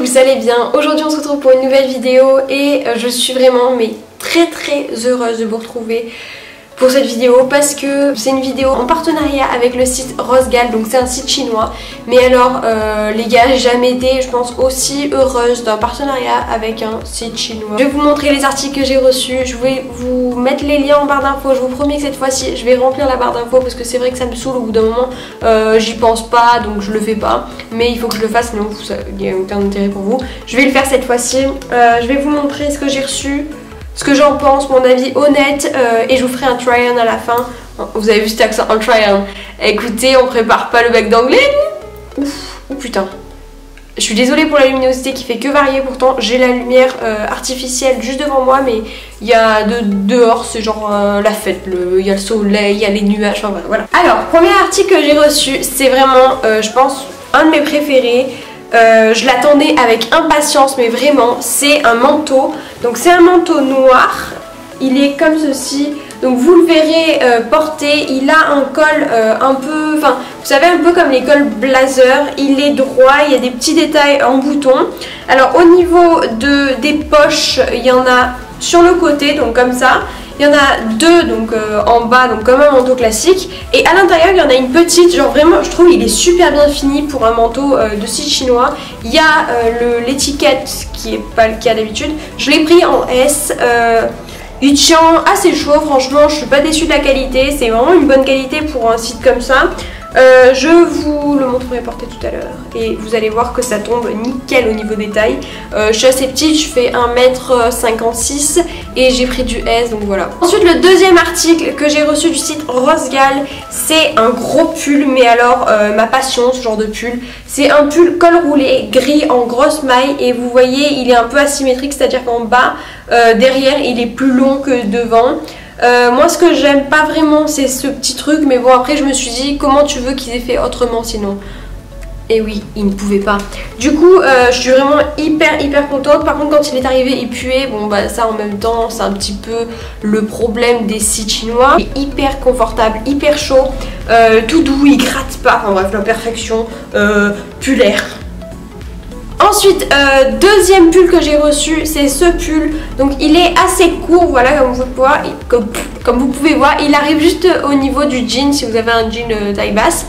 vous allez bien. Aujourd'hui on se retrouve pour une nouvelle vidéo et je suis vraiment très heureuse de vous retrouver pour cette vidéo parce que c'est une vidéo en partenariat avec le site Rosegal, donc c'est un site chinois. Mais alors les gars, j'ai jamais été, je pense, aussi heureuse d'un partenariat avec un site chinois. Je vais vous montrer les articles que j'ai reçus, je vais vous mettre les liens en barre d'infos. Je vous promets que cette fois-ci je vais remplir la barre d'infos parce que c'est vrai que ça me saoule au bout d'un moment. J'y pense pas donc je le fais pas, mais il faut que je le fasse sinon il n'y a aucun intérêt pour vous. Je vais le faire cette fois-ci. Je vais vous montrer ce que j'ai reçu, ce que j'en pense, mon avis honnête, et je vous ferai un try-on à la fin. Vous avez vu cet accent, un try-on. Écoutez, on prépare pas le bac d'anglais. Ouf, oh putain. Je suis désolée pour la luminosité qui fait que varier, pourtant j'ai la lumière artificielle juste devant moi, mais il y a dehors, c'est genre la fête, il y a le soleil, il y a les nuages, enfin voilà. Alors, premier article que j'ai reçu, c'est vraiment, je pense, un de mes préférés. Je l'attendais avec impatience, mais vraiment c'est un manteau. Donc c'est un manteau noir, il est comme ceci, donc vous le verrez porté. Il a un col un peu, enfin vous savez, un peu comme les cols blazer. Il est droit, il y a des petits détails en bouton. Alors au niveau des poches, il y en a sur le côté, donc comme ça. Il y en a deux donc en bas, donc comme un manteau classique. Et à l'intérieur il y en a une petite, genre vraiment je trouve il est super bien fini pour un manteau de site chinois. Il y a l'étiquette qui est pas le cas d'habitude. Je l'ai pris en S. Il tient assez chaud, franchement je suis pas déçue de la qualité. C'est vraiment une bonne qualité pour un site comme ça. Je vous le montrerai porté tout à l'heure et vous allez voir que ça tombe nickel au niveau des tailles. Je suis assez petite, je fais 1m56 et j'ai pris du S, donc voilà. Ensuite, le deuxième article que j'ai reçu du site Rosegal, c'est un gros pull, mais alors ma passion, ce genre de pull. C'est un pull col roulé gris en grosse maille et vous voyez il est un peu asymétrique, c'est à dire qu'en bas, derrière il est plus long que devant. Moi ce que j'aime pas vraiment c'est ce petit truc, mais bon après je me suis dit comment tu veux qu'ils aient fait autrement sinon. Et oui, ils ne pouvaient pas. Du coup je suis vraiment hyper contente. Par contre quand il est arrivé il puait, bon bah ça en même temps c'est un petit peu le problème des sites chinois. Il est hyper confortable, hyper chaud, tout doux, il gratte pas, enfin bref la perfection, pullaire. Ensuite, deuxième pull que j'ai reçu, c'est ce pull. Donc il est assez court, voilà, comme vous pouvez voir. Il arrive juste au niveau du jean, si vous avez un jean taille basse.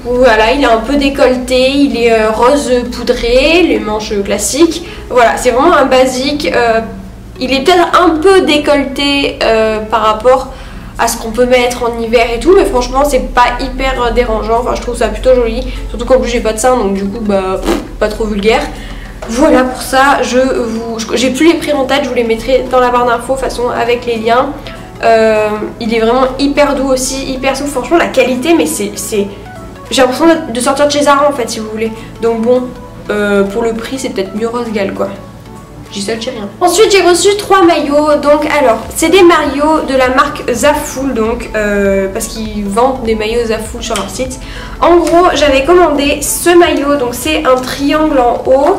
Voilà, il est un peu décolleté, il est rose poudré, les manches classiques. Voilà, c'est vraiment un basique. Il est peut-être un peu décolleté par rapport à ce qu'on peut mettre en hiver et tout, mais franchement c'est pas hyper dérangeant, enfin je trouve ça plutôt joli, surtout qu'en plus j'ai pas de sein donc du coup bah pas trop vulgaire. Voilà pour ça, j'ai plus les prix en tête, je vous les mettrai dans la barre d'infos de toute façon avec les liens. Il est vraiment hyper doux aussi, hyper souple, franchement la qualité, mais c'est j'ai l'impression de sortir de chez Zara en fait si vous voulez, donc bon pour le prix c'est peut-être mieux Rosegal quoi. J'y sais rien. Ensuite j'ai reçu 3 maillots. Donc alors c'est des maillots de la marque Zaful, donc parce qu'ils vendent des maillots Zaful sur leur site. En gros j'avais commandé ce maillot, donc c'est un triangle en haut,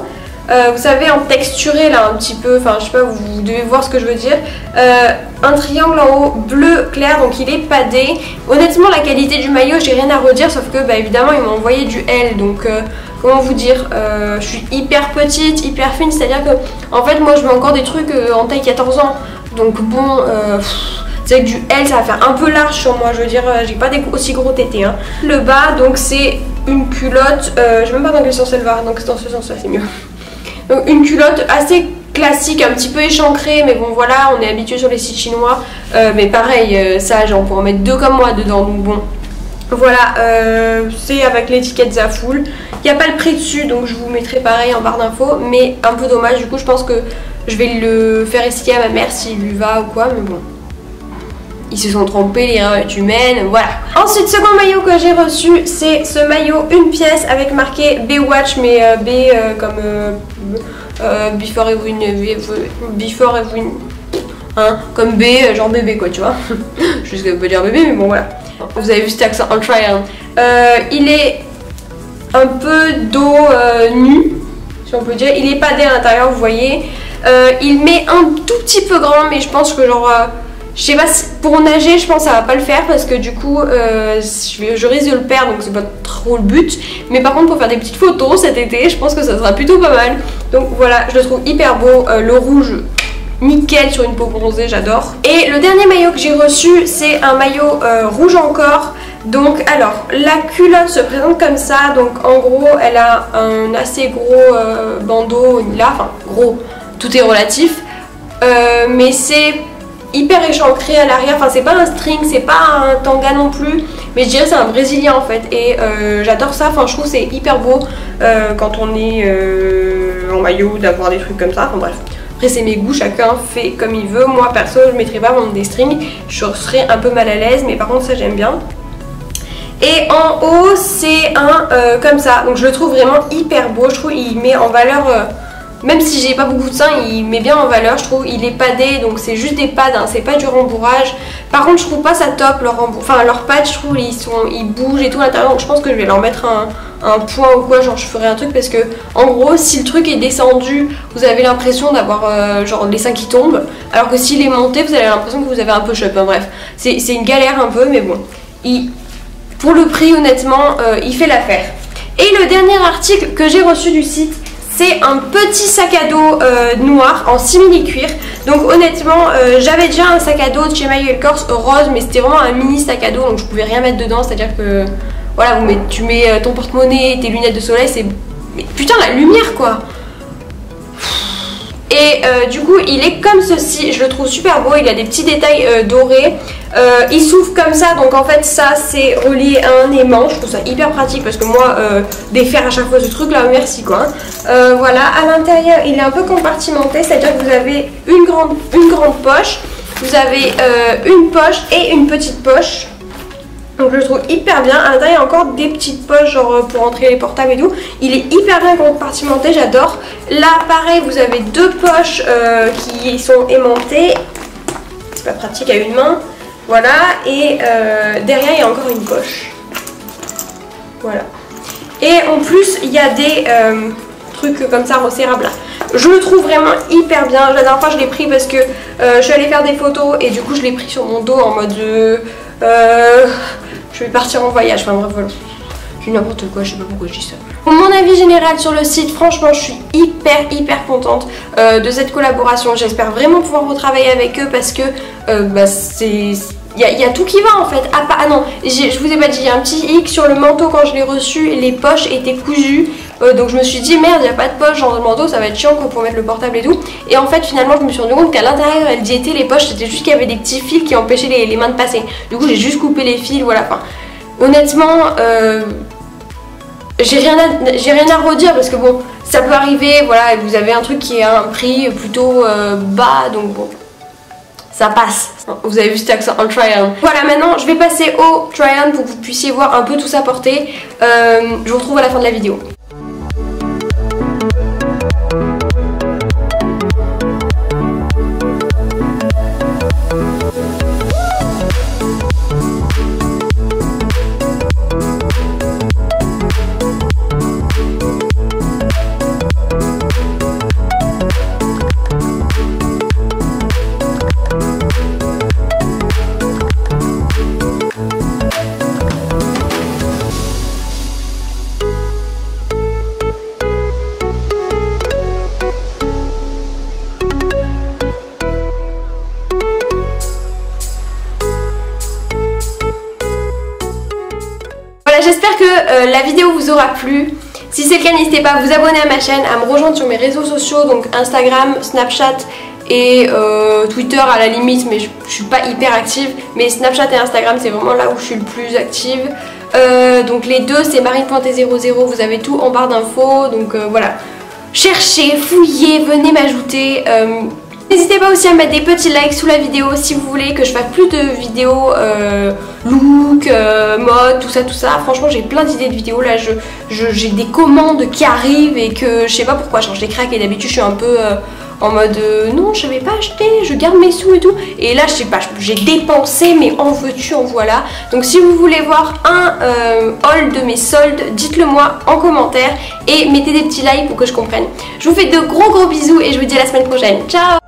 vous savez en texturé là un petit peu, enfin je sais pas, vous devez voir ce que je veux dire. Un triangle en haut bleu clair, donc il est padé. Honnêtement la qualité du maillot j'ai rien à redire, sauf que bah évidemment ils m'ont envoyé du L, donc comment vous dire, je suis hyper petite, hyper fine, c'est à dire que en fait moi je mets encore des trucs en taille 14 ans, donc bon c'est que du L ça va faire un peu large sur moi, je veux dire j'ai pas des aussi gros tétés hein. Le bas donc c'est une culotte, je sais même pas dans quel sens elle va, donc dans ce sens là c'est mieux. Donc une culotte assez classique, un petit peu échancrée, mais bon voilà, on est habitué sur les sites chinois, mais pareil ça genre on pourrait en mettre 2 comme moi dedans, donc bon. Voilà, c'est avec l'étiquette Zaful. Il n'y a pas le prix dessus, donc je vous mettrai pareil en barre d'infos. Mais un peu dommage, du coup je pense que je vais le faire essayer à ma mère s'il lui va ou quoi, mais bon. Ils se sont trompés, les erreurs humaines, voilà. Ensuite, second maillot que j'ai reçu, c'est ce maillot une pièce avec marqué Baywatch, mais B comme Before Everyone, hein, comme B, genre bébé quoi, tu vois. Je sais ce que ça veut dire bébé, mais bon voilà. Vous avez vu cet accent, un try-on. Il est un peu dos nu, si on peut dire. Il est padé à l'intérieur, vous voyez. Il met un tout petit peu grand, mais je pense que genre Je sais pas si pour nager je pense que ça va pas le faire parce que du coup je risque de le perdre, donc c'est pas trop le but. Mais par contre pour faire des petites photos cet été je pense que ça sera plutôt pas mal. Donc voilà, je le trouve hyper beau, le rouge nickel sur une peau bronzée, j'adore. Et le dernier maillot que j'ai reçu c'est un maillot rouge encore. Donc alors la culotte se présente comme ça, donc en gros elle a un assez gros bandeau là, enfin gros, tout est relatif, mais c'est hyper échancré à l'arrière, enfin c'est pas un string, c'est pas un tanga non plus, mais je dirais c'est un brésilien en fait, et j'adore ça, enfin je trouve c'est hyper beau quand on est en maillot d'avoir des trucs comme ça, enfin bref. Après c'est mes goûts, chacun fait comme il veut, moi perso je mettrais pas mon des strings, je serais un peu mal à l'aise, mais par contre ça j'aime bien. Et en haut c'est un comme ça, donc je le trouve vraiment hyper beau, je trouve il met en valeur, même si j'ai pas beaucoup de seins, il met bien en valeur, je trouve. Il est padé, donc c'est juste des pads, hein, c'est pas du rembourrage. Par contre je trouve pas ça top, leurs pads je trouve ils bougent et tout à l'intérieur, donc je pense que je vais leur mettre un point ou quoi, genre je ferai un truc parce que en gros si le truc est descendu vous avez l'impression d'avoir genre les seins qui tombent, alors que s'il est monté vous avez l'impression que vous avez un push up, hein, bref. C'est une galère un peu, mais bon. Pour le prix honnêtement il fait l'affaire. Et le dernier article que j'ai reçu du site, c'est un petit sac à dos noir en simili-cuir. Donc honnêtement j'avais déjà un sac à dos de chez Maillot & Corse rose, mais c'était vraiment un mini sac à dos, donc je pouvais rien mettre dedans, c'est à dire que voilà, tu mets ton porte-monnaie, tes lunettes de soleil, c'est... Mais putain la lumière quoi. Et du coup il est comme ceci, je le trouve super beau, il a des petits détails dorés, il s'ouvre comme ça, donc en fait ça c'est relié à un aimant, je trouve ça hyper pratique parce que moi défaire à chaque fois ce truc là, merci quoi. Voilà, à l'intérieur il est un peu compartimenté, c'est à dire que vous avez une grande poche, vous avez une poche et une petite poche. Donc je le trouve hyper bien. À l'intérieur il y a encore des petites poches genre pour entrer les portables et tout. Il est hyper bien compartimenté, j'adore. Là pareil vous avez deux poches qui sont aimantées. C'est pas pratique à une main. Voilà, et derrière il y a encore une poche. Voilà. Et en plus il y a des trucs comme ça resserrables là. Je le trouve vraiment hyper bien. La dernière fois je l'ai pris parce que je suis allée faire des photos et du coup je l'ai pris sur mon dos en mode je vais partir en voyage, enfin bref voilà. Je dis n'importe quoi, je sais pas pourquoi je dis ça. Pour mon avis général sur le site, franchement je suis hyper contente de cette collaboration. J'espère vraiment pouvoir retravailler avec eux parce que c'est... Il y a tout qui va en fait. Ah non, je vous ai pas dit, il y a un petit hic sur le manteau quand je l'ai reçu, les poches étaient cousues. Donc je me suis dit merde, il n'y a pas de poche dans le manteau, ça va être chiant pour mettre le portable et tout. Et en fait finalement je me suis rendu compte qu'à l'intérieur elles y étaient les poches, c'était juste qu'il y avait des petits fils qui empêchaient les mains de passer. Du coup j'ai juste coupé les fils, voilà. Enfin, honnêtement j'ai rien à redire parce que bon ça peut arriver, voilà, vous avez un truc qui est à un prix plutôt bas, donc bon ça passe. Vous avez vu cet accent en try-on. Voilà, maintenant je vais passer au try-on pour que vous puissiez voir un peu tout ça porter. Je vous retrouve à la fin de la vidéo. J'espère que la vidéo vous aura plu. Si c'est le cas, n'hésitez pas à vous abonner à ma chaîne, à me rejoindre sur mes réseaux sociaux, donc Instagram, Snapchat et Twitter à la limite, mais je suis pas hyper active. Mais Snapchat et Instagram c'est vraiment là où je suis le plus active. Donc les deux c'est marine.t00, vous avez tout en barre d'infos, donc voilà. Cherchez, fouillez, venez m'ajouter. N'hésitez pas aussi à mettre des petits likes sous la vidéo si vous voulez que je fasse plus de vidéos look, mode, tout ça. Franchement j'ai plein d'idées de vidéos là, j'ai des commandes qui arrivent et que je sais pas pourquoi, genre je les craque et d'habitude je suis un peu en mode non je vais pas acheter, je garde mes sous et tout. Et là je sais pas, j'ai dépensé mais en veux-tu en voilà. Donc si vous voulez voir un haul de mes soldes, dites-le moi en commentaire et mettez des petits likes pour que je comprenne. Je vous fais de gros bisous et je vous dis à la semaine prochaine. Ciao!